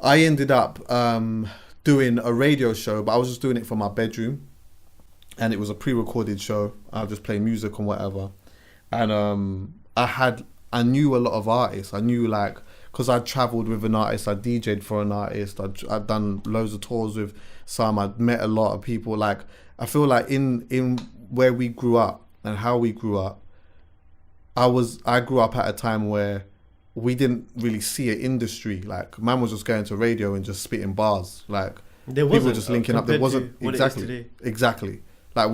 I ended up doing a radio show, but I was just doing it from my bedroom, and it was a pre-recorded show. I'll just play music and whatever, and I knew a lot of artists. I knew, like, because I travelled with an artist, I DJ'd for an artist, I'd done loads of tours with some. I'd met a lot of people. Like, I feel like in where we grew up and how we grew up, I grew up at a time where we didn't really see an industry. Like, man was just going to radio and just spitting bars. Like, there people were just linking up. There wasn't exactly. Like,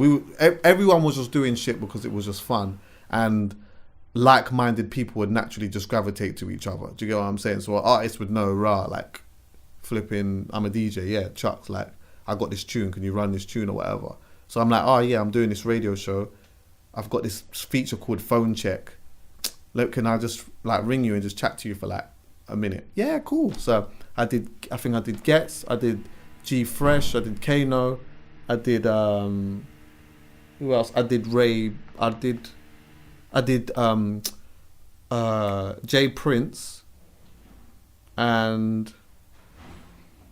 everyone was just doing shit because it was just fun, and like-minded people would naturally just gravitate to each other. Do you get what I'm saying? So an artist would know, like, flipping, I'm a DJ, yeah, Chuck, like, I got this tune, can you run this tune or whatever? So I'm like, oh yeah, I'm doing this radio show. I've got this feature called Phone Check. Look, can I just, like, ring you and just chat to you for, like, a minute? Yeah, cool. So I think I did Gets, I did G Fresh, I did Kano, I did, who else? I did Ray, I did Jay Prince, and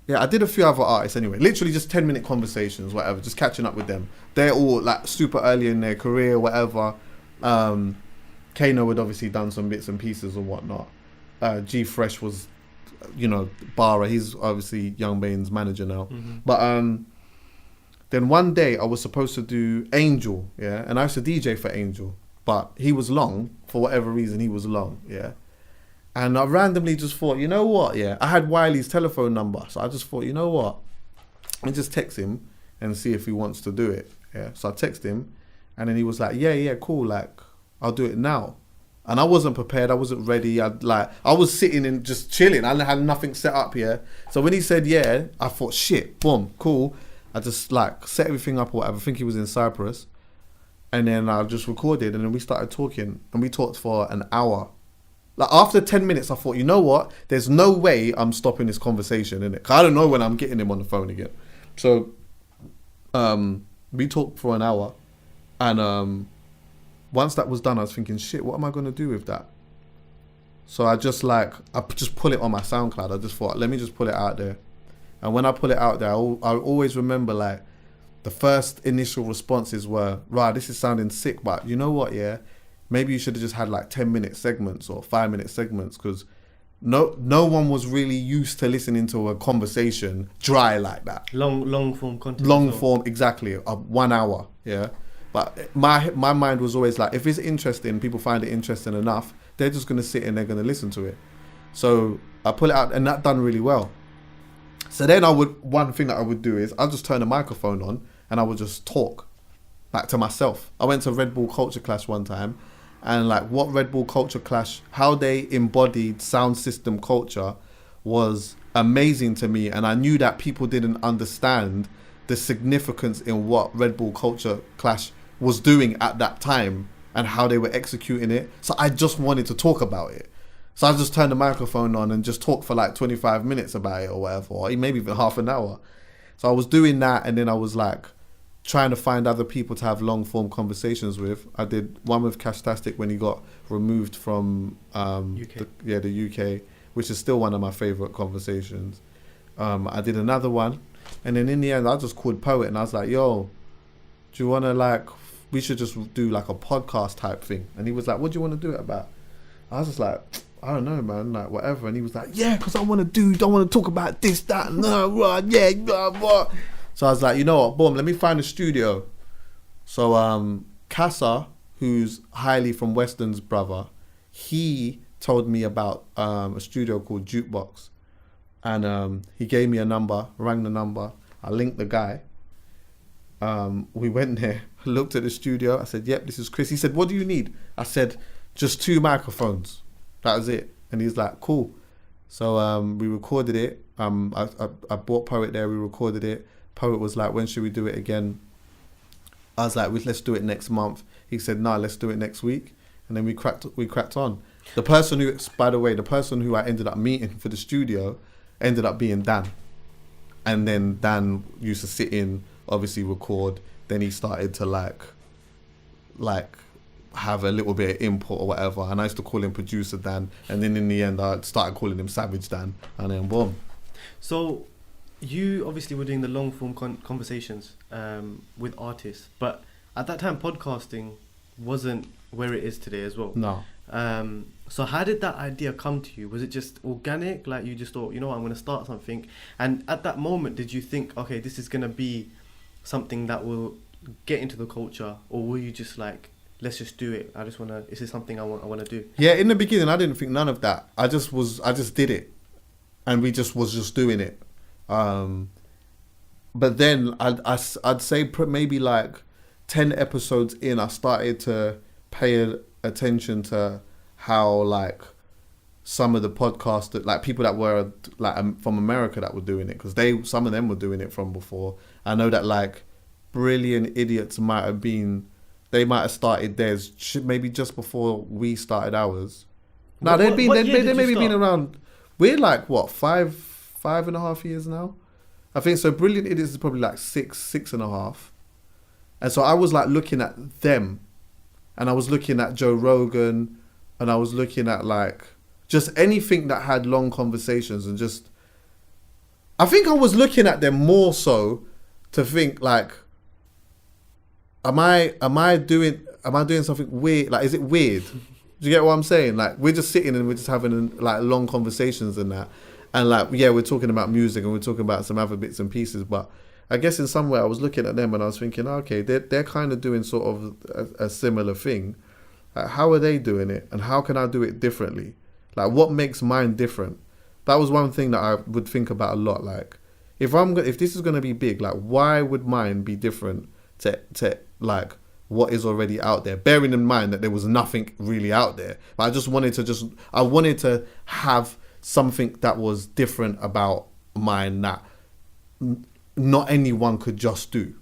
yeah, I did a few other artists anyway. Literally just 10-minute conversations, whatever, just catching up with them. They're all, like, super early in their career, whatever. Kano had obviously done some bits and pieces and whatnot. G Fresh was, you know, Bara. He's obviously Young Bane's manager now. Mm-hmm. But then one day I was supposed to do Angel, yeah, and I used to DJ for Angel. But he was long, for whatever reason, he was long, yeah. And I randomly just thought, you know what, yeah. I had Wiley's telephone number, so I just thought, you know what, let me just text him and see if he wants to do it, yeah. So I texted him, and then he was like, yeah, cool, like, I'll do it now. And I wasn't prepared, I wasn't ready, I was sitting and just chilling, I had nothing set up, yeah. So when he said yeah, I thought, shit, boom, cool. I just, like, set everything up or whatever. I think he was in Cyprus. And then I just recorded, and then we started talking, and we talked for an hour. Like, after 10 minutes, I thought, you know what? There's no way I'm stopping this conversation, innit? 'Cause I don't know when I'm getting him on the phone again. So, we talked for an hour, and once that was done, I was thinking, shit, what am I going to do with that? So I just put it on my SoundCloud. I just thought, let me just put it out there. And when I put it out there, I always remember, like, the first initial responses were, right, this is sounding sick, but you know what, yeah? Maybe you should have just had, like, 10-minute segments or 5-minute segments, because no one was really used to listening to a conversation dry like that. Long form content. Long form, exactly, 1 hour, yeah? But my mind was always like, if it's interesting, people find it interesting enough, they're just going to sit and they're going to listen to it. So I put it out, and that done really well. So then one thing that I would do is I'll just turn the microphone on, and I would just talk, like, to myself. I went to Red Bull Culture Clash one time, and, like, what Red Bull Culture Clash, how they embodied sound system culture was amazing to me. And I knew that people didn't understand the significance in what Red Bull Culture Clash was doing at that time and how they were executing it. So I just wanted to talk about it. So I just turned the microphone on and just talked for like 25 minutes about it or whatever, or maybe even half an hour. So I was doing that, and then I was, like, trying to find other people to have long form conversations with. I did one with Cashtastic when he got removed from the UK, which is still one of my favourite conversations. I did another one, and then in the end I just called Poet, and I was like, yo, do you want to, like, we should just do, like, a podcast type thing. And he was like, what do you want to do it about? I was just like, I don't know, man, like, whatever. And he was like, yeah, because I want to talk about this, that, no, yeah, blah. So I was like, you know what, boom, let me find a studio. So Casa, who's highly from Weston's brother, he told me about a studio called Jukebox. And he gave me a number, rang the number. I linked the guy. We went there, looked at the studio. I said, yep, this is Chris. He said, what do you need? I said, just 2 microphones. That was it. And he's like, cool. So we recorded it. I brought Poet there, we recorded it. Poet was like, when should we do it again? I was like, let's do it next month. He said, no, let's do it next week. And then we cracked on. The person who I ended up meeting for the studio ended up being Dan. And then Dan used to sit in, obviously record. Then he started to like have a little bit of input or whatever. And I used to call him Producer Dan. And then in the end, I started calling him Savage Dan. And then boom. So you obviously were doing the long form conversations with artists, but at that time podcasting wasn't where it is today as well. No. So how did that idea come to you? Was it just organic? Like you just thought, you know what, I'm going to start something. And at that moment, did you think, okay, this is going to be something that will get into the culture? Or were you just like, let's just do it. This is something I want to do. Yeah, in the beginning, I didn't think none of that. I just did it. And we was just doing it. But then I'd say maybe like 10 episodes in, I started to pay attention to how like some of the podcasts that like people that were like from America that were doing it, because some of them were doing it from before. I know that like Brilliant Idiots might have started theirs maybe just before we started ours. No, they maybe been around. We're like what, five and a half years now, I think. So Brilliant Idiots is probably like six and a half. And so I was like looking at them, and I was looking at Joe Rogan, and I was looking at like just anything that had long conversations, and just I think I was looking at them more so to think like, am I doing something weird? Like, is it weird? Do you get what I'm saying? Like, we're just sitting and we're just having like long conversations and that, and like, yeah, we're talking about music and we're talking about some other bits and pieces, but I guess in some way I was looking at them and I was thinking, okay, they're kind of doing sort of a similar thing. Like, how are they doing it, and how can I do it differently? Like, what makes mine different? That was one thing that I would think about a lot. Like, if this is going to be big, like, why would mine be different to like what is already out there? Bearing in mind that there was nothing really out there, but I wanted to have something that was different about mine that not anyone could just do.